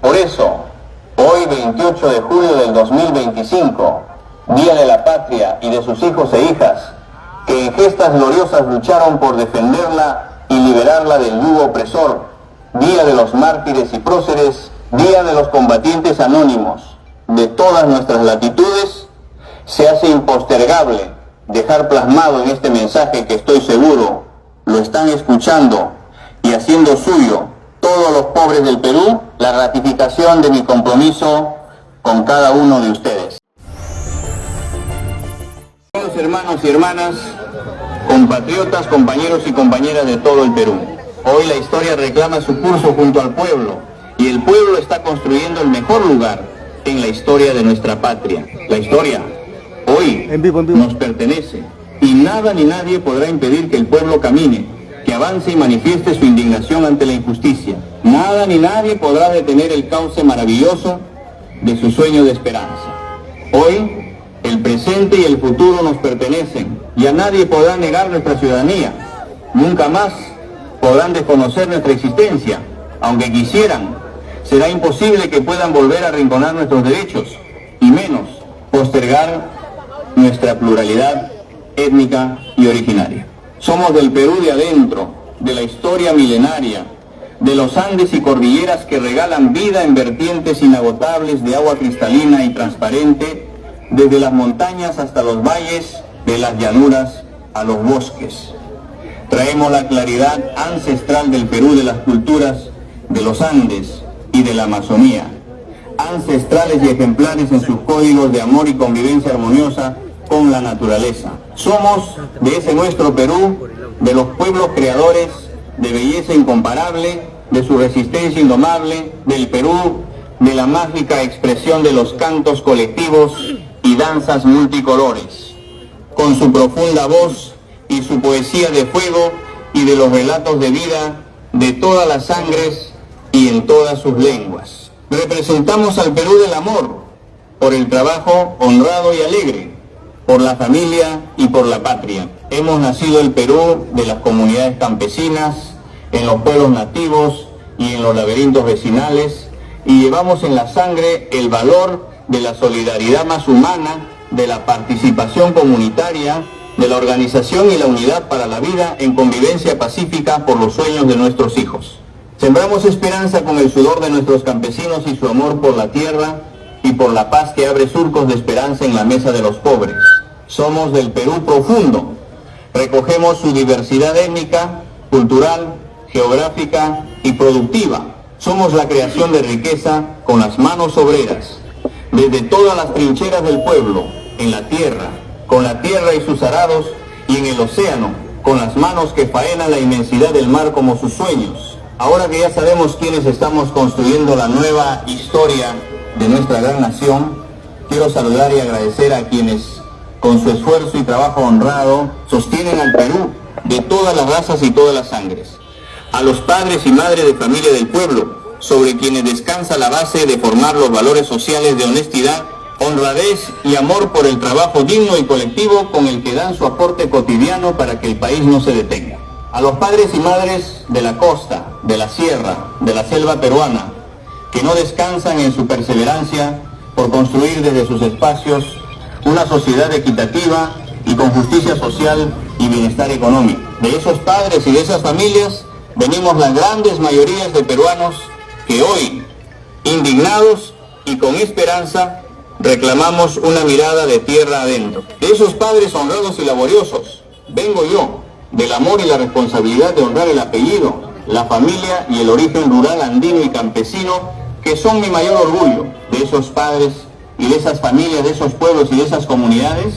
Por eso, hoy 28 de julio del 2025, Día de la Patria y de sus hijos e hijas, que en gestas gloriosas lucharon por defenderla y liberarla del yugo opresor, Día de los mártires y próceres, Día de los combatientes anónimos de todas nuestras latitudes, se hace impostergable dejar plasmado en este mensaje que estoy seguro lo están escuchando y haciendo suyo todos los pobres del Perú, la ratificación de mi compromiso con cada uno de ustedes. Queridos hermanos y hermanas, compatriotas, compañeros y compañeras de todo el Perú, hoy la historia reclama su curso junto al pueblo y el pueblo está construyendo el mejor lugar en la historia de nuestra patria. La historia hoy nos pertenece y nada ni nadie podrá impedir que el pueblo camine, que avance y manifieste su indignación ante la injusticia. Nada ni nadie podrá detener el cauce maravilloso de su sueño de esperanza. Hoy, el presente y el futuro nos pertenecen y a nadie podrá negar nuestra ciudadanía. Nunca más podrán desconocer nuestra existencia. Aunque quisieran, será imposible que puedan volver a arrinconar nuestros derechos y menos postergar nuestra pluralidad étnica y originaria. Somos del Perú de adentro, de la historia milenaria, de los Andes y cordilleras que regalan vida en vertientes inagotables de agua cristalina y transparente, desde las montañas hasta los valles, de las llanuras a los bosques. Traemos la claridad ancestral del Perú, de las culturas de los Andes y de la Amazonía, ancestrales y ejemplares en sus códigos de amor y convivencia armoniosa con la naturaleza. Somos de ese nuestro Perú, de los pueblos creadores de belleza incomparable, de su resistencia indomable, del Perú, de la mágica expresión de los cantos colectivos y danzas multicolores, con su profunda voz y su poesía de fuego y de los relatos de vida de todas las sangres y en todas sus lenguas. Representamos al Perú del amor, por el trabajo honrado y alegre, por la familia y por la patria. Hemos nacido el Perú de las comunidades campesinas, en los pueblos nativos y en los laberintos vecinales, y llevamos en la sangre el valor de la solidaridad más humana, de la participación comunitaria, de la organización y la unidad para la vida en convivencia pacífica por los sueños de nuestros hijos. Sembramos esperanza con el sudor de nuestros campesinos y su amor por la tierra y por la paz que abre surcos de esperanza en la mesa de los pobres. Somos del Perú profundo, recogemos su diversidad étnica, cultural, geográfica y productiva. Somos la creación de riqueza con las manos obreras, desde todas las trincheras del pueblo, en la tierra, con la tierra y sus arados, y en el océano, con las manos que faenan la inmensidad del mar como sus sueños. Ahora que ya sabemos quiénes estamos construyendo la nueva historia de nuestra gran nación, quiero saludar y agradecer a quienes, con su esfuerzo y trabajo honrado, sostienen al Perú de todas las razas y todas las sangres. A los padres y madres de familia del pueblo, sobre quienes descansa la base de formar los valores sociales de honestidad, honradez y amor por el trabajo digno y colectivo con el que dan su aporte cotidiano para que el país no se detenga. A los padres y madres de la costa, de la sierra, de la selva peruana, que no descansan en su perseverancia por construir desde sus espacios una sociedad equitativa y con justicia social y bienestar económico. De esos padres y de esas familias venimos las grandes mayorías de peruanos que hoy, indignados y con esperanza, reclamamos una mirada de tierra adentro. De esos padres honrados y laboriosos vengo yo, del amor y la responsabilidad de honrar el apellido, la familia y el origen rural andino y campesino, que son mi mayor orgullo. De esos padres y de esas familias, de esos pueblos y de esas comunidades,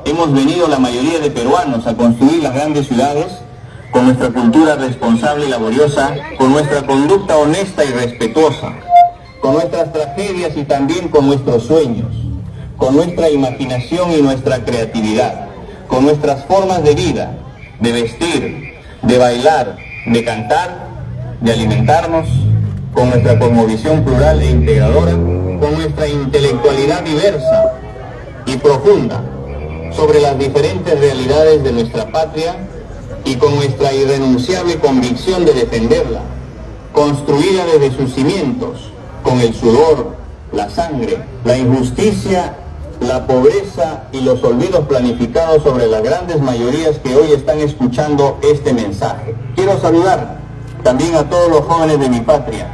hemos venido la mayoría de peruanos a construir las grandes ciudades con nuestra cultura responsable y laboriosa, con nuestra conducta honesta y respetuosa, con nuestras tragedias y también con nuestros sueños, con nuestra imaginación y nuestra creatividad, con nuestras formas de vida, de vestir, de bailar, de cantar, de alimentarnos, con nuestra cosmovisión plural e integradora, con nuestra intelectualidad diversa y profunda sobre las diferentes realidades de nuestra patria y con nuestra irrenunciable convicción de defenderla, construida desde sus cimientos, con el sudor, la sangre, la injusticia, la pobreza y los olvidos planificados sobre las grandes mayorías que hoy están escuchando este mensaje. Quiero saludar también a todos los jóvenes de mi patria,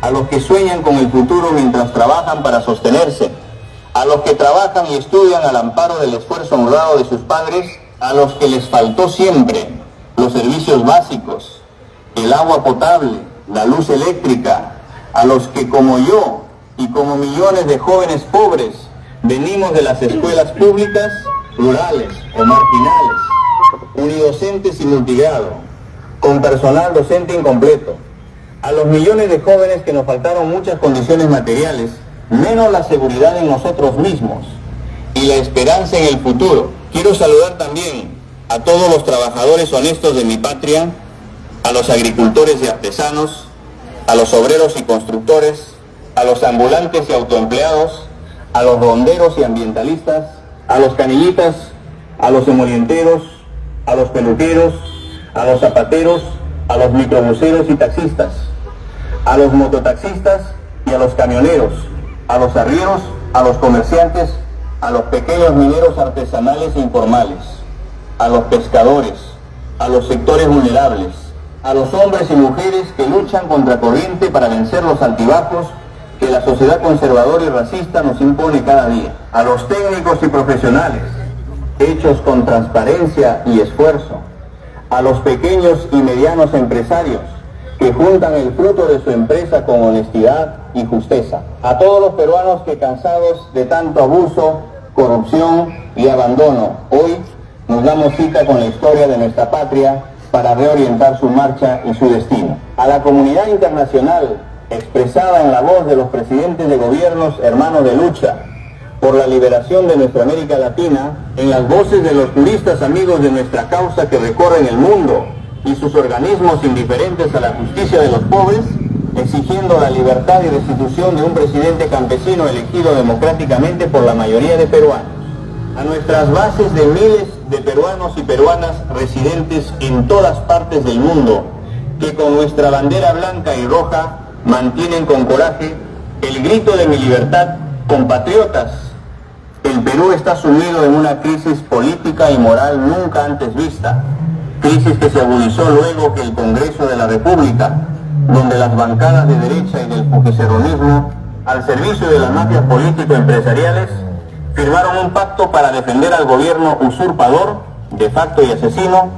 a los que sueñan con el futuro mientras trabajan para sostenerse, a los que trabajan y estudian al amparo del esfuerzo honrado de sus padres, a los que les faltó siempre los servicios básicos, el agua potable, la luz eléctrica, a los que como yo y como millones de jóvenes pobres venimos de las escuelas públicas, rurales o marginales, unidocentes y multigrado, con personal docente incompleto, a los millones de jóvenes que nos faltaron muchas condiciones materiales, menos la seguridad en nosotros mismos y la esperanza en el futuro. Quiero saludar también a todos los trabajadores honestos de mi patria, a los agricultores y artesanos, a los obreros y constructores, a los ambulantes y autoempleados, a los ronderos y ambientalistas, a los canillitas, a los emolienteros, a los peluqueros, a los zapateros, a los microbuseros y taxistas, a los mototaxistas y a los camioneros, a los arrieros, a los comerciantes, a los pequeños mineros artesanales e informales, a los pescadores, a los sectores vulnerables, a los hombres y mujeres que luchan contra corriente para vencer los altibajos que la sociedad conservadora y racista nos impone cada día, a los técnicos y profesionales, hechos con transparencia y esfuerzo, a los pequeños y medianos empresarios que juntan el fruto de su empresa con honestidad y justeza, a todos los peruanos que, cansados de tanto abuso, corrupción y abandono, hoy nos damos cita con la historia de nuestra patria para reorientar su marcha y su destino. A la comunidad internacional, expresada en la voz de los presidentes de gobiernos hermanos de lucha por la liberación de nuestra América Latina, en las voces de los turistas amigos de nuestra causa que recorren el mundo y sus organismos indiferentes a la justicia de los pobres, exigiendo la libertad y restitución de un presidente campesino elegido democráticamente por la mayoría de peruanos. A nuestras bases de miles de peruanos y peruanas residentes en todas partes del mundo, que con nuestra bandera blanca y roja mantienen con coraje el grito de mi libertad, compatriotas. El Perú está sumido en una crisis política y moral nunca antes vista, crisis que se agudizó luego que el Congreso de la República, donde las bancadas de derecha y del fujiceronismo, al servicio de las mafias político-empresariales, firmaron un pacto para defender al gobierno usurpador, de facto y asesino,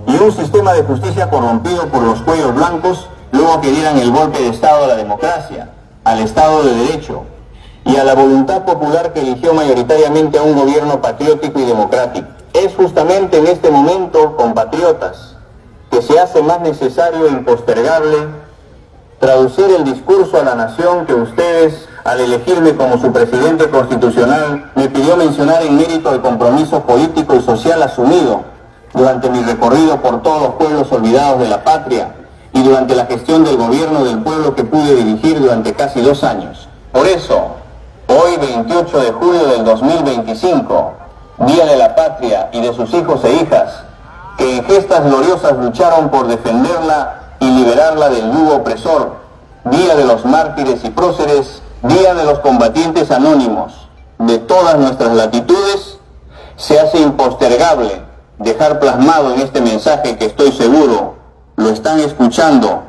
y un sistema de justicia corrompido por los cuellos blancos, luego que dieran el golpe de Estado a la democracia, al Estado de Derecho y a la voluntad popular que eligió mayoritariamente a un gobierno patriótico y democrático. Es justamente en este momento, compatriotas, que se hace más necesario e impostergable traducir el discurso a la nación que ustedes, al elegirme como su presidente constitucional, me pidió mencionar en mérito al compromiso político y social asumido durante mi recorrido por todos los pueblos olvidados de la patria y durante la gestión del gobierno del pueblo que pude dirigir durante casi 2 años. Por eso, hoy 28 de julio del 2025, Día de la Patria y de sus hijos e hijas, que en gestas gloriosas lucharon por defenderla y liberarla del yugo opresor, Día de los mártires y próceres, Día de los combatientes anónimos de todas nuestras latitudes, se hace impostergable dejar plasmado en este mensaje que estoy seguro lo están escuchando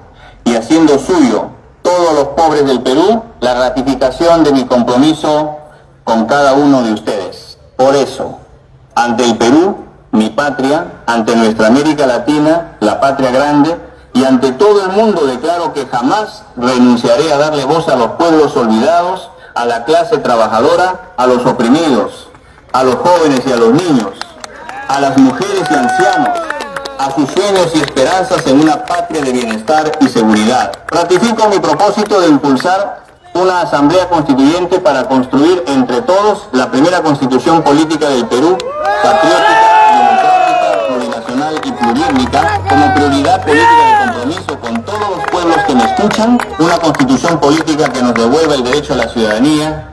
y haciendo suyo todos los pobres del Perú, la ratificación de mi compromiso con cada uno de ustedes. Por eso, ante el Perú, mi patria, ante nuestra América Latina, la patria grande, y ante todo el mundo declaro que jamás renunciaré a darle voz a los pueblos olvidados, a la clase trabajadora, a los oprimidos, a los jóvenes y a los niños, a las mujeres y ancianos, a sus sueños y esperanzas en una patria de bienestar y seguridad. Ratifico mi propósito de impulsar una asamblea constituyente para construir entre todos la primera constitución política del Perú, patriótica, democrática, plurinacional y plurítmica, como prioridad política de compromiso con todos los pueblos que me escuchan, una constitución política que nos devuelva el derecho a la ciudadanía,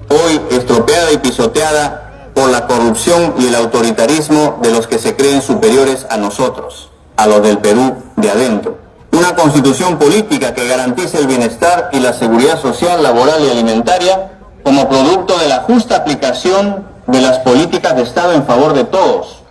hoy estropeada y pisoteada por la corrupción y el autoritarismo de los que se creen superiores a nosotros, a los del Perú de adentro. Una constitución política que garantice el bienestar y la seguridad social, laboral y alimentaria como producto de la justa aplicación de las políticas de Estado en favor de todos,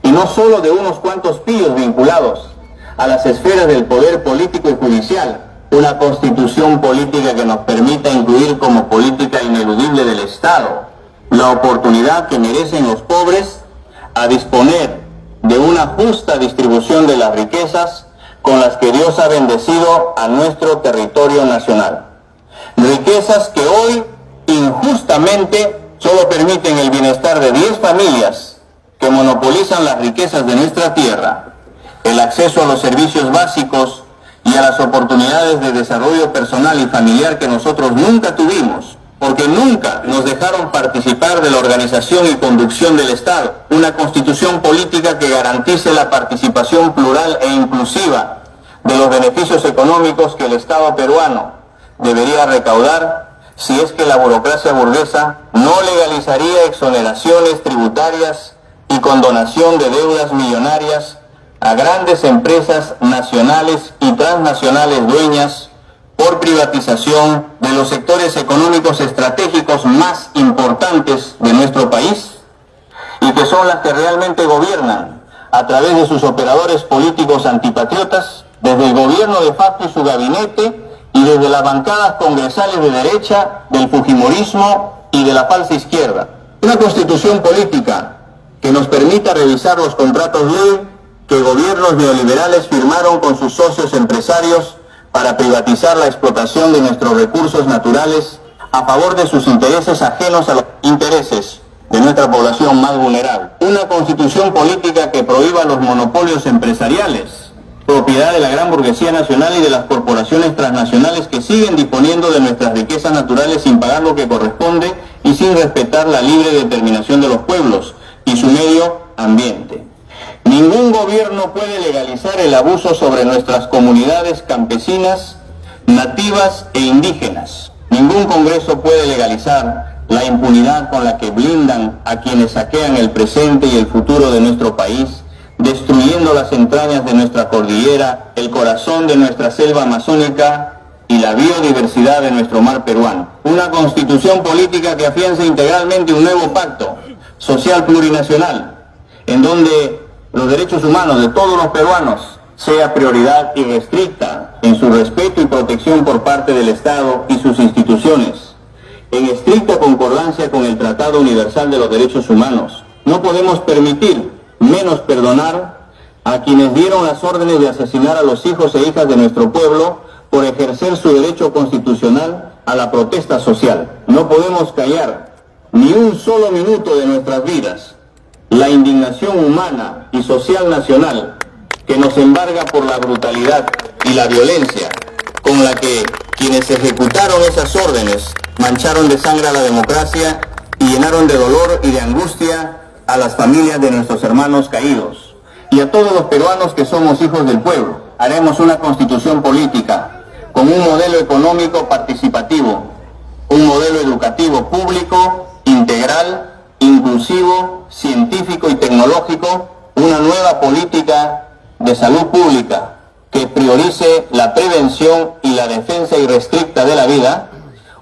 y no solo de unos cuantos pillos vinculados a las esferas del poder político y judicial. Una constitución política que nos permita incluir como política ineludible del Estado la oportunidad que merecen los pobres a disponer de una justa distribución de las riquezas con las que Dios ha bendecido a nuestro territorio nacional. Riquezas que hoy injustamente solo permiten el bienestar de 10 familias que monopolizan las riquezas de nuestra tierra, el acceso a los servicios básicos y a las oportunidades de desarrollo personal y familiar que nosotros nunca tuvimos, porque nunca nos dejaron participar de la organización y conducción del Estado. Una constitución política que garantice la participación plural e inclusiva de los beneficios económicos que el Estado peruano debería recaudar, si es que la burocracia burguesa no legalizaría exoneraciones tributarias y condonación de deudas millonarias a grandes empresas nacionales y transnacionales dueñas por privatización de los sectores económicos estratégicos más importantes de nuestro país y que son las que realmente gobiernan a través de sus operadores políticos antipatriotas, desde el gobierno de facto y su gabinete y desde las bancadas congresales de derecha, del fujimorismo y de la falsa izquierda. Una constitución política que nos permita revisar los contratos ley que gobiernos neoliberales firmaron con sus socios empresarios para privatizar la explotación de nuestros recursos naturales a favor de sus intereses ajenos a los intereses de nuestra población más vulnerable. Una constitución política que prohíba los monopolios empresariales, propiedad de la gran burguesía nacional y de las corporaciones transnacionales que siguen disponiendo de nuestras riquezas naturales sin pagar lo que corresponde y sin respetar la libre determinación de los pueblos y su medio ambiente. Ningún gobierno puede legalizar el abuso sobre nuestras comunidades campesinas, nativas e indígenas. Ningún Congreso puede legalizar la impunidad con la que blindan a quienes saquean el presente y el futuro de nuestro país, destruyendo las entrañas de nuestra cordillera, el corazón de nuestra selva amazónica y la biodiversidad de nuestro mar peruano. Una constitución política que afiance integralmente un nuevo pacto social plurinacional, en donde los derechos humanos de todos los peruanos sea prioridad irrestricta en su respeto y protección por parte del Estado y sus instituciones, en estricta concordancia con el Tratado Universal de los Derechos Humanos. No podemos permitir, menos perdonar, a quienes dieron las órdenes de asesinar a los hijos e hijas de nuestro pueblo por ejercer su derecho constitucional a la protesta social. No podemos callar ni un solo minuto de nuestras vidas la indignación humana y social nacional que nos embarga por la brutalidad y la violencia con la que quienes ejecutaron esas órdenes mancharon de sangre a la democracia y llenaron de dolor y de angustia a las familias de nuestros hermanos caídos. Y a todos los peruanos que somos hijos del pueblo, haremos una constitución política con un modelo económico participativo, un modelo educativo público, integral, inclusivo, científico y tecnológico, una nueva política de salud pública que priorice la prevención y la defensa irrestricta de la vida,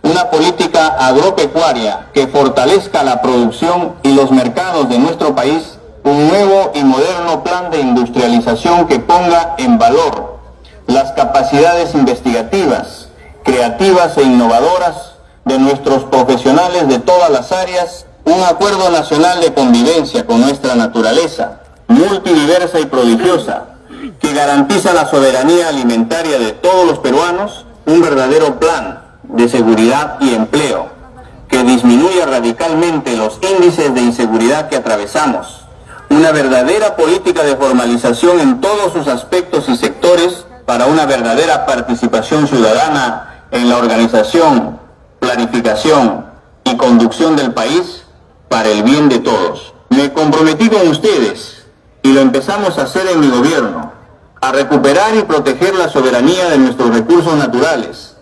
una política agropecuaria que fortalezca la producción y los mercados de nuestro país, un nuevo y moderno plan de industrialización que ponga en valor las capacidades investigativas, creativas e innovadoras de nuestros profesionales de todas las áreas, un acuerdo nacional de convivencia con nuestra naturaleza, multidiversa y prodigiosa, que garantiza la soberanía alimentaria de todos los peruanos, un verdadero plan de seguridad y empleo, que disminuya radicalmente los índices de inseguridad que atravesamos, una verdadera política de formalización en todos sus aspectos y sectores para una verdadera participación ciudadana en la organización, planificación y conducción del país para el bien de todos. Me comprometí con ustedes, y lo empezamos a hacer en mi gobierno, a recuperar y proteger la soberanía de nuestros recursos naturales,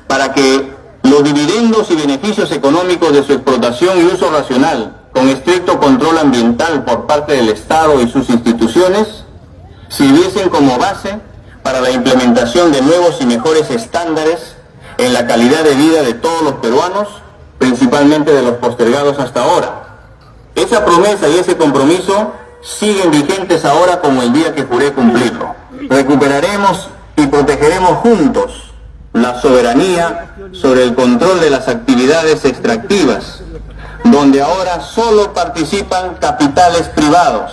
para que los dividendos y beneficios económicos de su explotación y uso racional, con estricto control ambiental por parte del Estado y sus instituciones, sirviesen como base para la implementación de nuevos y mejores estándares en la calidad de vida de todos los peruanos, principalmente de los postergados hasta ahora. Esa promesa y ese compromiso siguen vigentes ahora como el día que juré cumplirlo. Recuperaremos y protegeremos juntos la soberanía sobre el control de las actividades extractivas, donde ahora solo participan capitales privados,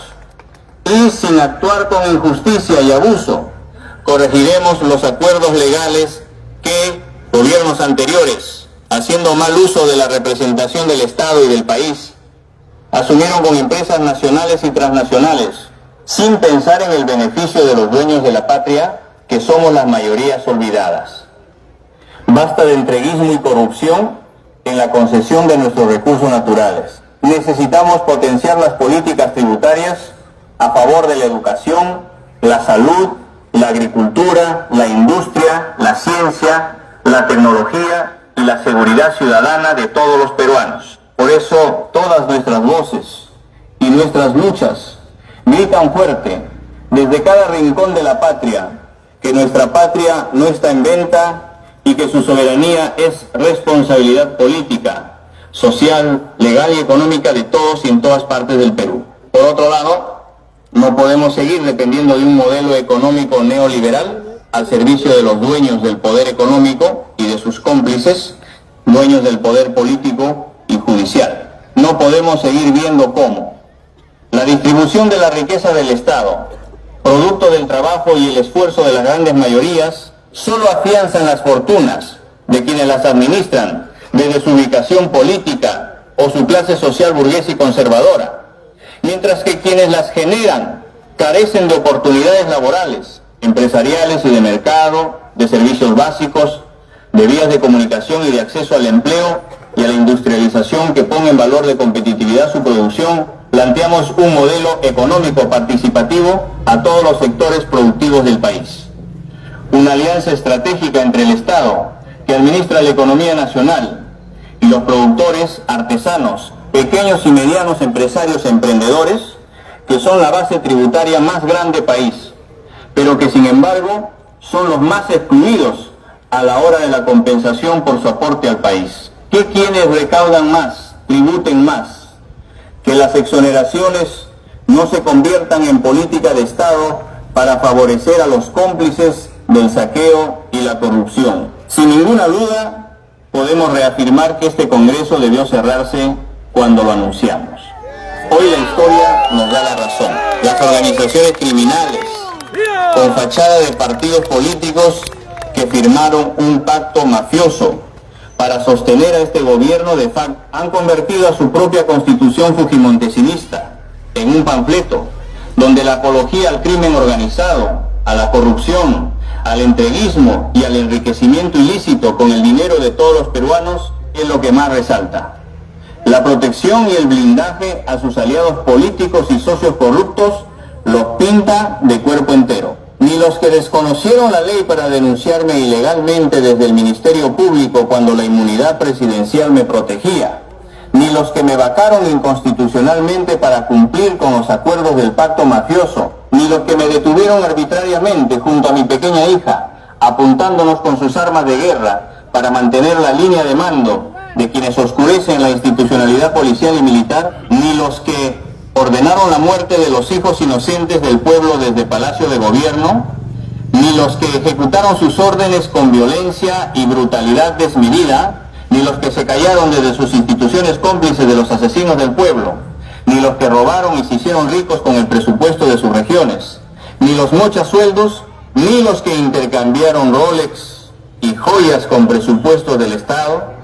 y sin actuar con injusticia y abuso, corregiremos los acuerdos legales que gobiernos anteriores, haciendo mal uso de la representación del Estado y del país, asumieron con empresas nacionales y transnacionales, sin pensar en el beneficio de los dueños de la patria, que somos las mayorías olvidadas. Basta de entreguismo y corrupción en la concesión de nuestros recursos naturales. Necesitamos potenciar las políticas tributarias a favor de la educación, la salud, la agricultura, la industria, la ciencia, la tecnología y la seguridad ciudadana de todos los peruanos. Por eso todas nuestras voces y nuestras luchas gritan fuerte desde cada rincón de la patria que nuestra patria no está en venta y que su soberanía es responsabilidad política, social, legal y económica de todos y en todas partes del Perú. Por otro lado, no podemos seguir dependiendo de un modelo económico neoliberal al servicio de los dueños del poder económico y de sus cómplices, dueños del poder político y judicial. No podemos seguir viendo cómo la distribución de la riqueza del Estado, producto del trabajo y el esfuerzo de las grandes mayorías, solo afianzan las fortunas de quienes las administran desde su ubicación política o su clase social burguesa y conservadora, mientras que quienes las generan carecen de oportunidades laborales, empresariales y de mercado, de servicios básicos, de vías de comunicación y de acceso al empleo y a la industrialización que ponga en valor de competitividad su producción. Planteamos un modelo económico participativo a todos los sectores productivos del país. Una alianza estratégica entre el Estado, que administra la economía nacional, y los productores, artesanos, pequeños y medianos empresarios emprendedores, que son la base tributaria más grande del país, pero que sin embargo son los más excluidos a la hora de la compensación por su aporte al país. ¿Qué quienes recaudan más, tributen más? Que las exoneraciones no se conviertan en política de Estado para favorecer a los cómplices del saqueo y la corrupción. Sin ninguna duda, podemos reafirmar que este Congreso debió cerrarse cuando lo anunciamos. Hoy la historia nos da la razón. Las organizaciones criminales, con fachada de partidos políticos que firmaron un pacto mafioso para sostener a este gobierno de facto, han convertido a su propia constitución fujimontesinista en un panfleto donde la apología al crimen organizado, a la corrupción, al entreguismo y al enriquecimiento ilícito con el dinero de todos los peruanos es lo que más resalta. La protección y el blindaje a sus aliados políticos y socios corruptos los pinta de cuerpo entero. Ni los que desconocieron la ley para denunciarme ilegalmente desde el Ministerio Público cuando la inmunidad presidencial me protegía, ni los que me vacaron inconstitucionalmente para cumplir con los acuerdos del pacto mafioso, ni los que me detuvieron arbitrariamente junto a mi pequeña hija, apuntándonos con sus armas de guerra para mantener la línea de mando de quienes oscurecen la institucionalidad policial y militar, ni los que ordenaron la muerte de los hijos inocentes del pueblo desde Palacio de Gobierno, ni los que ejecutaron sus órdenes con violencia y brutalidad desmedida, ni los que se callaron desde sus instituciones cómplices de los asesinos del pueblo, ni los que robaron y se hicieron ricos con el presupuesto de sus regiones, ni los mochasueldos, ni los que intercambiaron Rolex y joyas con presupuestos del Estado,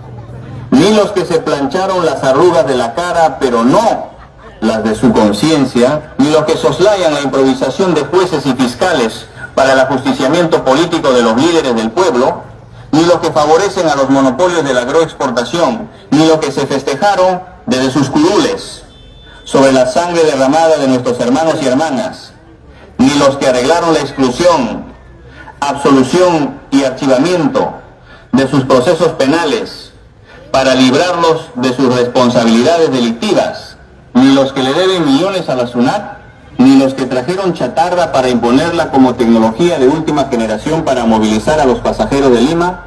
ni los que se plancharon las arrugas de la cara, pero no las de su conciencia, ni los que soslayan la improvisación de jueces y fiscales para el ajusticiamiento político de los líderes del pueblo, ni los que favorecen a los monopolios de la agroexportación, ni los que se festejaron desde sus curules sobre la sangre derramada de nuestros hermanos y hermanas, ni los que arreglaron la exclusión, absolución y archivamiento de sus procesos penales para librarlos de sus responsabilidades delictivas, ni los que le deben millones a la SUNAT, ni los que trajeron chatarra para imponerla como tecnología de última generación para movilizar a los pasajeros de Lima,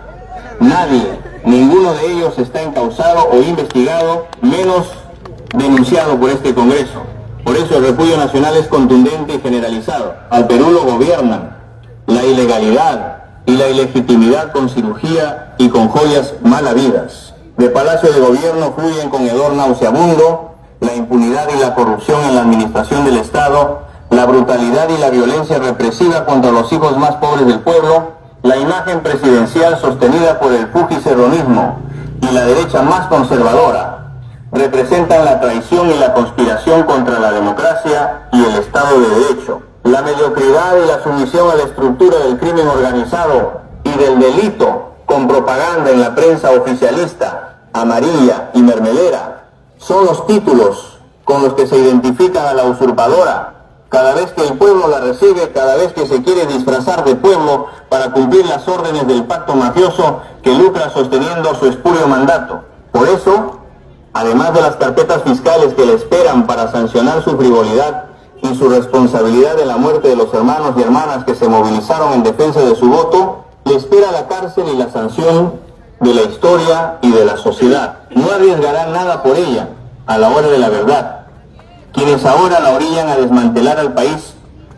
nadie, ninguno de ellos está encausado o investigado, menos denunciado por este Congreso. Por eso el repudio nacional es contundente y generalizado. Al Perú lo gobiernan la ilegalidad y la ilegitimidad con cirugía y con joyas mal habidas. De Palacio de Gobierno fluyen con hedor nauseabundo la impunidad y la corrupción en la administración del Estado, la brutalidad y la violencia represiva contra los hijos más pobres del pueblo, la imagen presidencial sostenida por el fujicerronismo y la derecha más conservadora representan la traición y la conspiración contra la democracia y el Estado de Derecho. La mediocridad y la sumisión a la estructura del crimen organizado y del delito con propaganda en la prensa oficialista, amarilla y mermelera, son los títulos con los que se identifican a la usurpadora cada vez que el pueblo la recibe, cada vez que se quiere disfrazar de pueblo para cumplir las órdenes del pacto mafioso que lucra sosteniendo su espurio mandato. Por eso, además de las carpetas fiscales que le esperan para sancionar su frivolidad y su responsabilidad de la muerte de los hermanos y hermanas que se movilizaron en defensa de su voto, le espera la cárcel y la sanción de la historia y de la sociedad. No arriesgará nada por ella a la hora de la verdad. Quienes ahora la orillan a desmantelar al país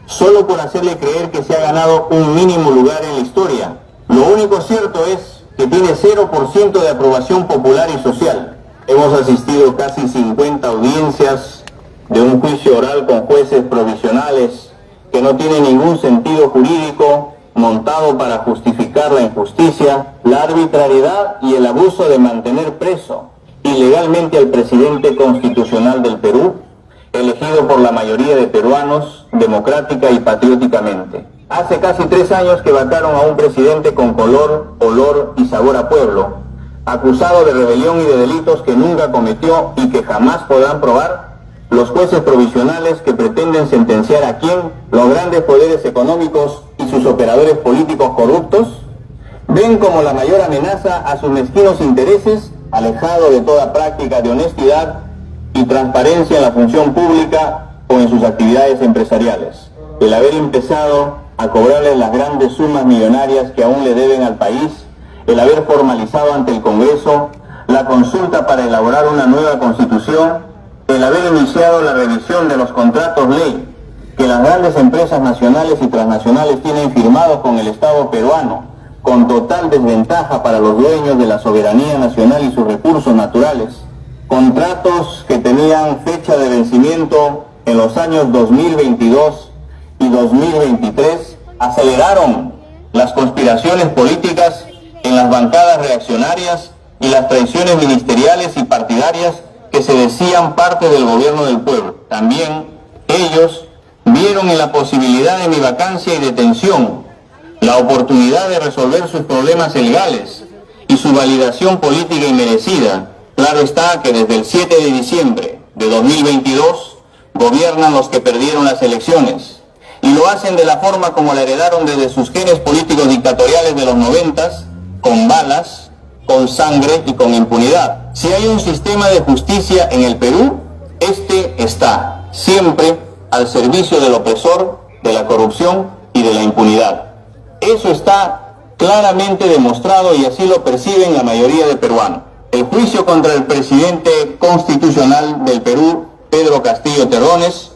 solo por hacerle creer que se ha ganado un mínimo lugar en la historia. Lo único cierto es que tiene 0% de aprobación popular y social. Hemos asistido casi 50 audiencias de un juicio oral con jueces provisionales que no tiene ningún sentido jurídico, montado para justificar la injusticia, la arbitrariedad y el abuso de mantener preso ilegalmente al presidente constitucional del Perú, elegido por la mayoría de peruanos democrática y patrióticamente. Hace casi 3 años que vacaron a un presidente con color, olor y sabor a pueblo, acusado de rebelión y de delitos que nunca cometió y que jamás podrán probar los jueces provisionales que pretenden sentenciar a quién, los grandes poderes económicos y sus operadores políticos corruptos, ven como la mayor amenaza a sus mezquinos intereses, alejado de toda práctica de honestidad y transparencia en la función pública o en sus actividades empresariales. El haber empezado a cobrarles las grandes sumas millonarias que aún le deben al país, el haber formalizado ante el Congreso la consulta para elaborar una nueva constitución, el haber iniciado la revisión de los contratos ley que las grandes empresas nacionales y transnacionales tienen firmados con el Estado peruano, con total desventaja para los dueños de la soberanía nacional y sus recursos naturales, contratos que tenían fecha de vencimiento en los años 2022 y 2023, aceleraron las conspiraciones políticas en las bancadas reaccionarias y las traiciones ministeriales y partidarias que se decían parte del gobierno del pueblo. También ellos vieron en la posibilidad de mi vacancia y detención la oportunidad de resolver sus problemas legales y su validación política inmerecida. Claro está que desde el 7 de diciembre de 2022 gobiernan los que perdieron las elecciones y lo hacen de la forma como la heredaron desde sus genes políticos dictatoriales de los 90s, con balas, con sangre y con impunidad. Si hay un sistema de justicia en el Perú, este está siempre al servicio del opresor, de la corrupción y de la impunidad. Eso está claramente demostrado y así lo perciben la mayoría de peruanos. El juicio contra el presidente constitucional del Perú, Pedro Castillo Terrones,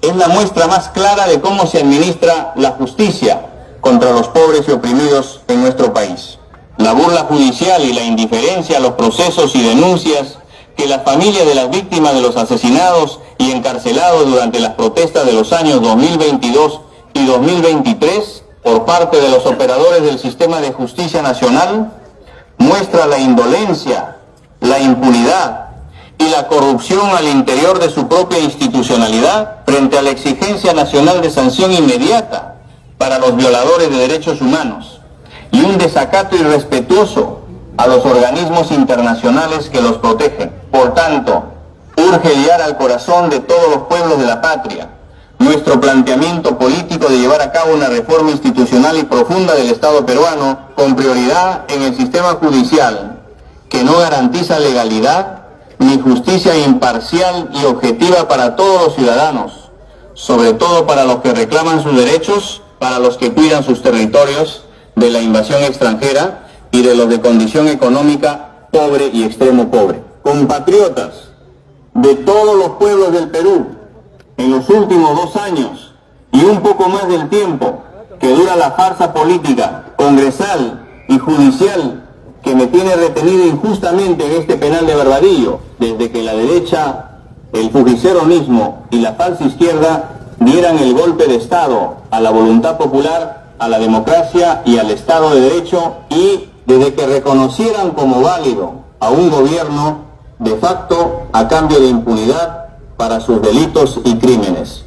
es la muestra más clara de cómo se administra la justicia contra los pobres y oprimidos en nuestro país. La burla judicial y la indiferencia a los procesos y denuncias que las familias de las víctimas de los asesinados y encarcelados durante las protestas de los años 2022 y 2023 por parte de los operadores del sistema de justicia nacional muestra la indolencia, la impunidad y la corrupción al interior de su propia institucionalidad frente a la exigencia nacional de sanción inmediata para los violadores de derechos humanos y un desacato irrespetuoso a los organismos internacionales que los protegen. Por tanto, urge guiar al corazón de todos los pueblos de la patria nuestro planteamiento político de llevar a cabo una reforma institucional y profunda del Estado peruano con prioridad en el sistema judicial que no garantiza legalidad ni justicia imparcial y objetiva para todos los ciudadanos, sobre todo para los que reclaman sus derechos, para los que cuidan sus territorios de la invasión extranjera y de los de condición económica pobre y extremo pobre. Compatriotas de todos los pueblos del Perú, en los últimos 2 años y un poco más del tiempo que dura la farsa política, congresal y judicial que me tiene retenido injustamente en este penal de Barbadillo, desde que la derecha, el fujiceronismo y la falsa izquierda dieran el golpe de Estado a la voluntad popular, a la democracia y al Estado de Derecho, y desde que reconocieran como válido a un gobierno de facto a cambio de impunidad para sus delitos y crímenes.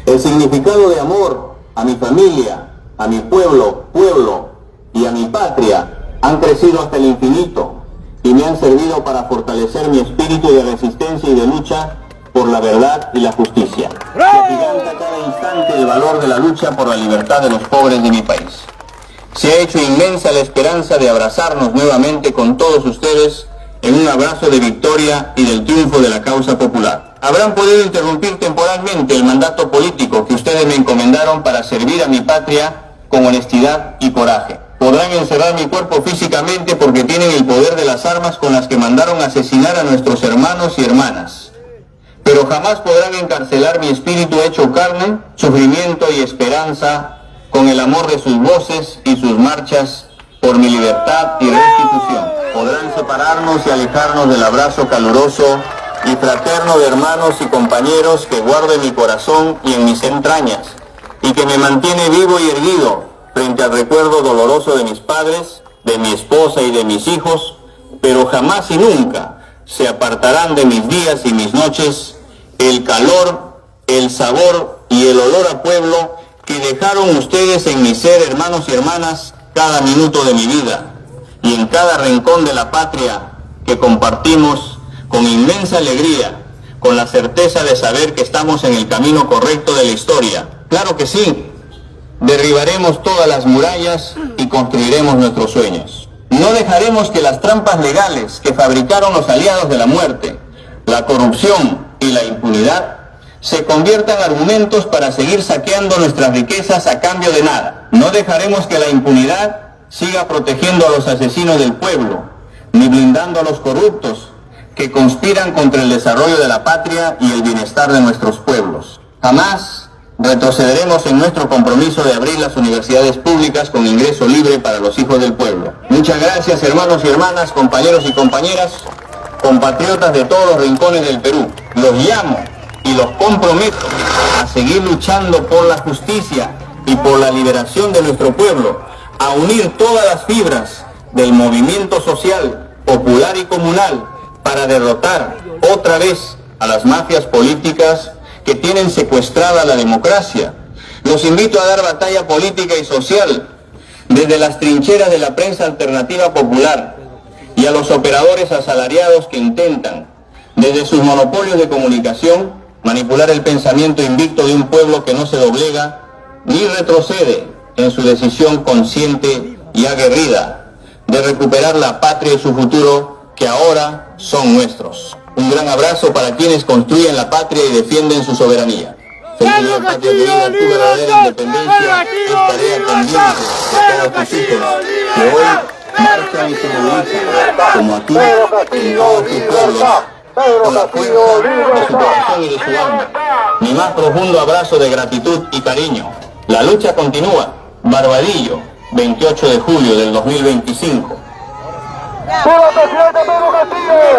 El significado de amor a mi familia, a mi pueblo y a mi patria han crecido hasta el infinito y me han servido para fortalecer mi espíritu de resistencia y de lucha por la verdad y la justicia. Que agiganta cada instante el valor de la lucha por la libertad de los pobres de mi país. Se ha hecho inmensa la esperanza de abrazarnos nuevamente con todos ustedes en un abrazo de victoria y del triunfo de la causa popular. Habrán podido interrumpir temporalmente el mandato político que ustedes me encomendaron para servir a mi patria con honestidad y coraje. Podrán encerrar mi cuerpo físicamente porque tienen el poder de las armas con las que mandaron asesinar a nuestros hermanos y hermanas. Pero jamás podrán encarcelar mi espíritu hecho carne, sufrimiento y esperanza con el amor de sus voces y sus marchas por mi libertad y restitución. Podrán separarnos y alejarnos del abrazo caluroso y fraterno de hermanos y compañeros que guardo en mi corazón y en mis entrañas, y que me mantiene vivo y erguido frente al recuerdo doloroso de mis padres, de mi esposa y de mis hijos, pero jamás y nunca se apartarán de mis días y mis noches el calor, el sabor y el olor a pueblo que dejaron ustedes en mi ser, hermanos y hermanas, cada minuto de mi vida y en cada rincón de la patria que compartimos con inmensa alegría, con la certeza de saber que estamos en el camino correcto de la historia. Claro que sí. Derribaremos todas las murallas y construiremos nuestros sueños. No dejaremos que las trampas legales que fabricaron los aliados de la muerte, la corrupción y la impunidad, se conviertan en argumentos para seguir saqueando nuestras riquezas a cambio de nada. No dejaremos que la impunidad siga protegiendo a los asesinos del pueblo, ni blindando a los corruptos que conspiran contra el desarrollo de la patria y el bienestar de nuestros pueblos. Jamás retrocederemos en nuestro compromiso de abrir las universidades públicas con ingreso libre para los hijos del pueblo. Muchas gracias, hermanos y hermanas, compañeros y compañeras, compatriotas de todos los rincones del Perú. Los llamo y los comprometo a seguir luchando por la justicia y por la liberación de nuestro pueblo, a unir todas las fibras del movimiento social, popular y comunal para derrotar otra vez a las mafias políticas que tienen secuestrada la democracia. Los invito a dar batalla política y social desde las trincheras de la prensa alternativa popular y a los operadores asalariados que intentan, desde sus monopolios de comunicación, manipular el pensamiento invicto de un pueblo que no se doblega ni retrocede en su decisión consciente y aguerrida de recuperar la patria y su futuro que ahora son nuestros. Un gran abrazo para quienes construyen la patria y defienden su soberanía. Felicidades, patria querida, tu verdadera independencia es tarea pendiente de todos tus hijos que hoy marchan y se movilizan como aquí en todos tus pueblos con la fuerza de su corazón y de su alma. Mi más profundo abrazo de gratitud y cariño. La lucha continúa. Barbadillo, 28 de julio del 2025. ¡Viva presidente Pedro Castillo!